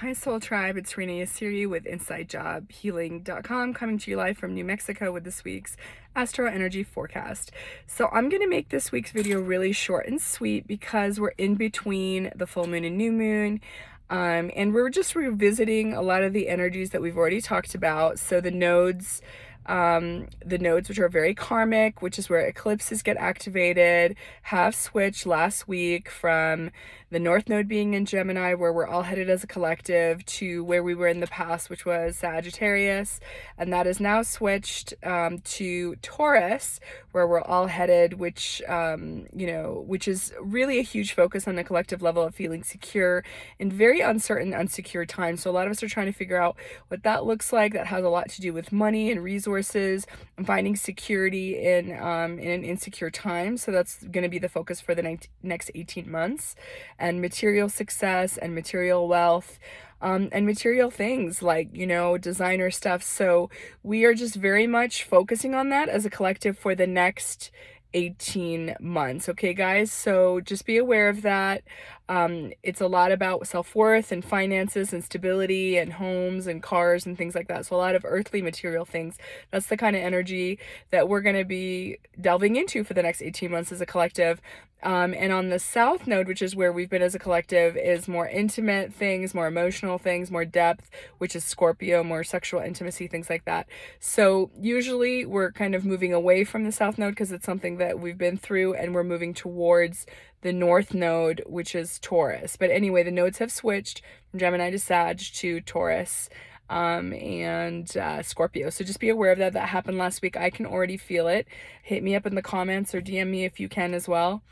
Hi Soul Tribe, it's Renee Asiri with InsideJobHealing.com coming to you live from New Mexico with this week's Astro Energy Forecast. So I'm going to make this week's video really short and sweet because we're in between the full moon and new moon. And we're just revisiting a lot of the energies that we've already talked about. So the nodes which are very karmic, which is where eclipses get activated, have switched last week from the North Node being in Gemini, where we're all headed as a collective, to where we were in the past, which was Sagittarius, and that is now switched to Taurus, where we're all headed, which which is really a huge focus on the collective level of feeling secure in very uncertain, unsecure times. So a lot of us are trying to figure out what that looks like. That has a lot to do with money and resources and finding security in an insecure time. So that's going to be the focus for the next 18 months, and material success and material wealth. And material things like, designer stuff. So we are just very much focusing on that as a collective for the next 18 months. Okay, guys, so just be aware of that. It's a lot about self-worth and finances and stability and homes and cars and things like that. So a lot of earthly material things. That's the kind of energy that we're going to be delving into for the next 18 months as a collective. And on the South Node, which is where we've been as a collective, is more intimate things, more emotional things, more depth, which is Scorpio, more sexual intimacy, things like that. So usually we're kind of moving away from the South Node because it's something that we've been through, and we're moving towards the North Node, which is Taurus. But anyway, the nodes have switched from Gemini to Sag to Taurus and Scorpio. So just be aware of that. That happened last week. I can already feel it. Hit me up in the comments or DM me if you can as well.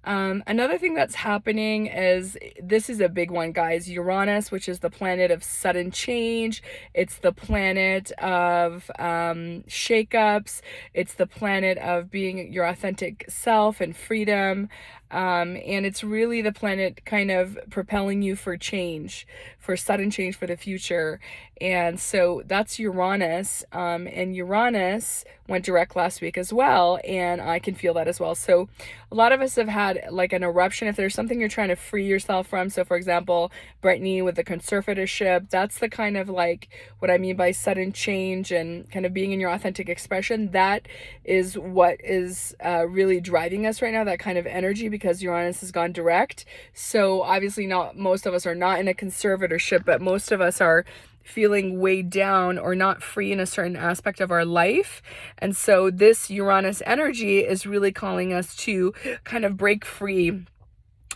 Another thing that's happening is, this is a big one, guys. Uranus, which is the planet of sudden change. It's the planet of shakeups. It's the planet of being your authentic self and freedom. And it's really the planet kind of propelling you for change, for sudden change for the future. And so that's Uranus. And Uranus went direct last week as well. And I can feel that as well. So a lot of us have had like an eruption. If there's something you're trying to free yourself from. So for example, Brittany with the conservatorship, that's the kind of like what I mean by sudden change and kind of being in your authentic expression. That is what is really driving us right now, that kind of energy, because Uranus has gone direct. So obviously not most of us are not in a conservatorship, but most of us are feeling weighed down or not free in a certain aspect of our life. And so this Uranus energy is really calling us to kind of break free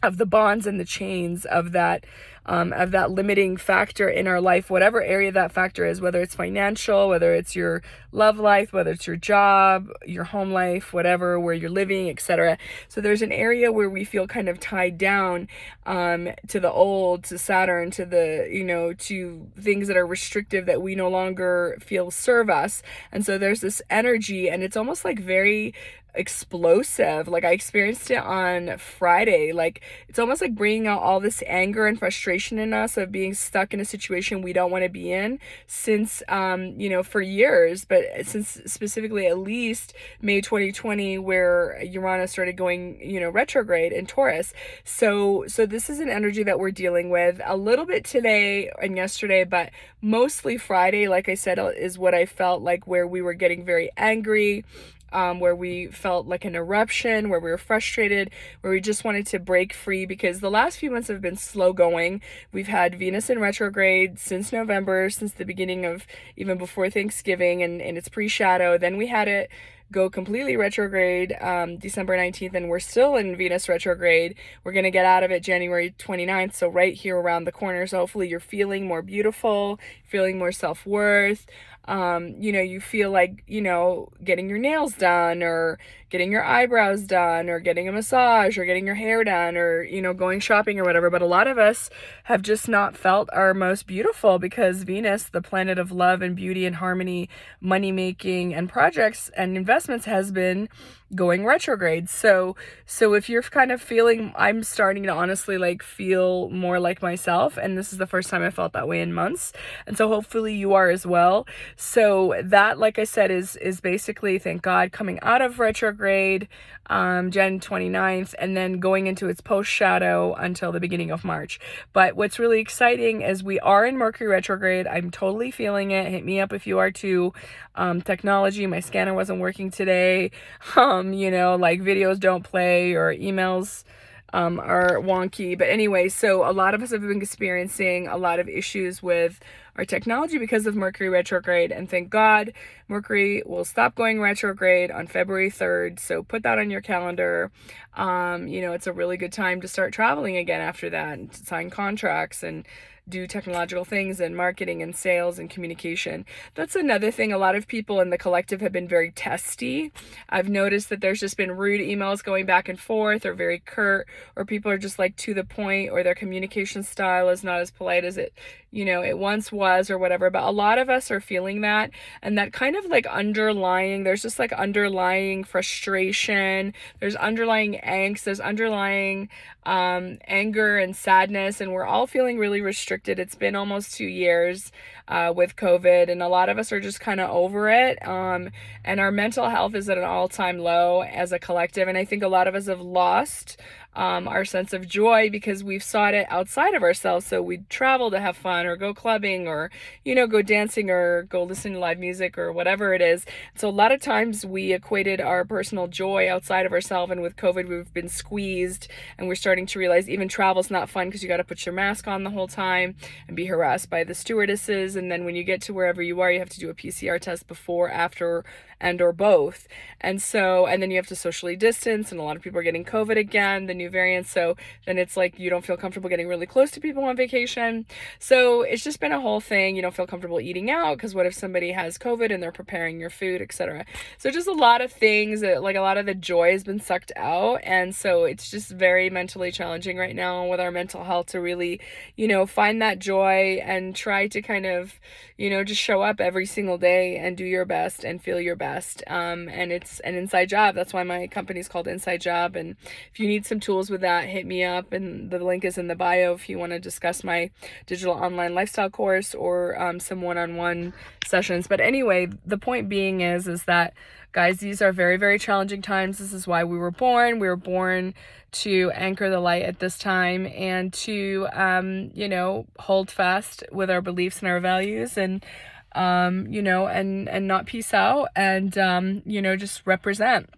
of the bonds and the chains of that limiting factor in our life, whatever area that factor is, whether it's financial, whether it's your love life, whether it's your job, your home life, whatever, where you're living, etc. So there's an area where we feel kind of tied down to the old, to Saturn, to the, to things that are restrictive that we no longer feel serve us. And so there's this energy, and it's almost like very explosive. Like I experienced it on Friday. Like it's almost like bringing out all this anger and frustration in us of being stuck in a situation we don't want to be in since for years, but since specifically at least May 2020, where Uranus started going retrograde in Taurus. So this is an energy that we're dealing with a little bit today and yesterday, but mostly Friday, like I said, is what I felt like, where we were getting very angry, where we felt like an eruption, where we were frustrated, where we just wanted to break free, because the last few months have been slow going. We've had Venus in retrograde since November, since the beginning of, even before Thanksgiving, and it's pre-shadow. Then we had it go completely retrograde December 19th, and we're still in Venus retrograde. We're going to get out of it January 29th, so right here around the corner. So hopefully you're feeling more beautiful, feeling more self-worth. You feel like, getting your nails done, or getting your eyebrows done, or getting a massage, or getting your hair done, or, going shopping or whatever. But a lot of us have just not felt our most beautiful, because Venus, the planet of love and beauty and harmony, money making and projects and investments, has been going retrograde. So if you're kind of feeling, I'm starting to honestly like feel more like myself, and this is the first time I felt that way in months, and so hopefully you are as well. So that, like I said, is basically, thank God, coming out of retrograde retrograde, Jan 29th, and then going into its post shadow until the beginning of March. But what's really exciting is we are in Mercury retrograde. I'm totally feeling it. Hit me up if you are too. Technology, my scanner wasn't working today. Like videos don't play or emails are wonky. But anyway, so a lot of us have been experiencing a lot of issues with our technology because of Mercury retrograde, and thank God Mercury will stop going retrograde on February 3rd. So put that on your calendar. It's a really good time to start traveling again after that, and to sign contracts and do technological things and marketing and sales and communication. That's another thing. A lot of people in the collective have been very testy. I've noticed that there's just been rude emails going back and forth, or very curt, or people are just like to the point, or their communication style is not as polite as it once was, or whatever. But a lot of us are feeling that, and that kind of like there's just like underlying frustration, there's underlying angst, there's underlying anger and sadness, and we're all feeling really restricted. It's been almost 2 years with COVID, and a lot of us are just kind of over it. And our mental health is at an all-time low as a collective, and I think a lot of us have lost our sense of joy because we've sought it outside of ourselves. So we travel to have fun, or go clubbing, or go dancing, or go listen to live music, or whatever it is. So a lot of times we equated our personal joy outside of ourselves, and with COVID we've been squeezed, and we're starting to realize even travel's not fun because you got to put your mask on the whole time and be harassed by the stewardesses, and then when you get to wherever you are, you have to do a PCR test before, after, and or both. And then you have to socially distance, and a lot of people are getting COVID again, the new variant. So then it's like you don't feel comfortable getting really close to people on vacation. So it's just been a whole thing. You don't feel comfortable eating out because what if somebody has COVID and they're preparing your food, etc. So just a lot of things that, like, a lot of the joy has been sucked out, and so it's just very mentally challenging right now with our mental health to really find that joy and try to kind of just show up every single day and do your best and feel your best. And it's an inside job. That's why my company's called Inside Job. And if you need some tools with that, hit me up. And the link is in the bio if you want to discuss my digital online lifestyle course, or some one-on-one sessions. But anyway, the point being is that, guys, these are very, very challenging times. This is why we were born. We were born to anchor the light at this time, and to, hold fast with our beliefs and our values, and, and not peace out, and, just represent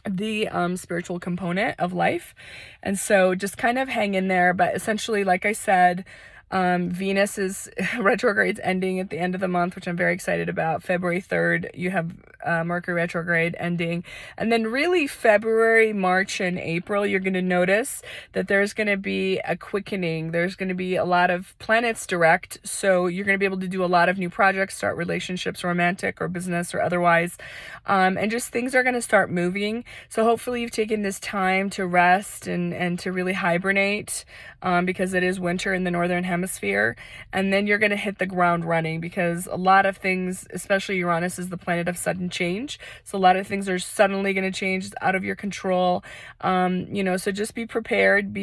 the spiritual component of life. And so just kind of hang in there. But essentially, like I said, Venus is retrograde's ending at the end of the month, which I'm very excited about. February 3rd, you have Mercury retrograde ending. And then really February, March, and April, you're going to notice that there's going to be a quickening. There's going to be a lot of planets direct. So you're going to be able to do a lot of new projects, start relationships, romantic or business or otherwise. And just things are going to start moving. So hopefully you've taken this time to rest and to really hibernate, because it is winter in the northern hemisphere. And then you're going to hit the ground running, because a lot of things, especially Uranus is the planet of sudden change. So a lot of things are suddenly going to change. It's out of your control. So just be prepared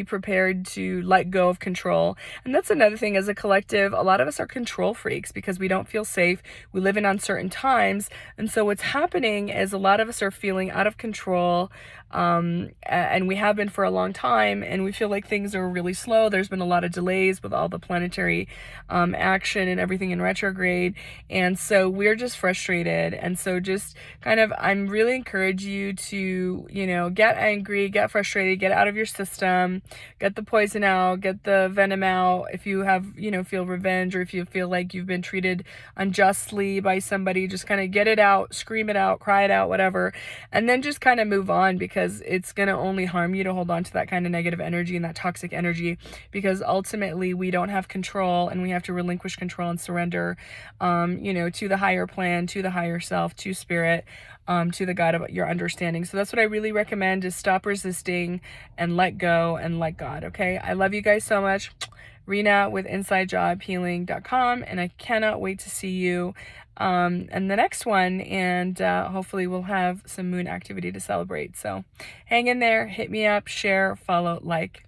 to let go of control. And that's another thing, as a collective, a lot of us are control freaks because we don't feel safe. We live in uncertain times. And so what's happening is a lot of us are feeling out of control. And we have been for a long time, and we feel like things are really slow. There's been a lot of delays with all the planetary action and everything in retrograde, and so we're just frustrated. And so just kind of, I'm really encourage you to get angry, get frustrated, get out of your system, get the poison out, get the venom out. If you have feel revenge, or if you feel like you've been treated unjustly by somebody, just kind of get it out, scream it out, cry it out, whatever, and then just kind of move on, because it's going to only harm you to hold on to that kind of negative energy and that toxic energy, because ultimately we don't have control, and we have to relinquish control and surrender, to the higher plan, to the higher self, to spirit, to the God of your understanding. So that's what I really recommend, is stop resisting and let go and let God. Okay. I love you guys so much. Rena with InsideJobHealing.com, and I cannot wait to see you and the next one, and hopefully we'll have some moon activity to celebrate. So hang in there, hit me up, share, follow, like.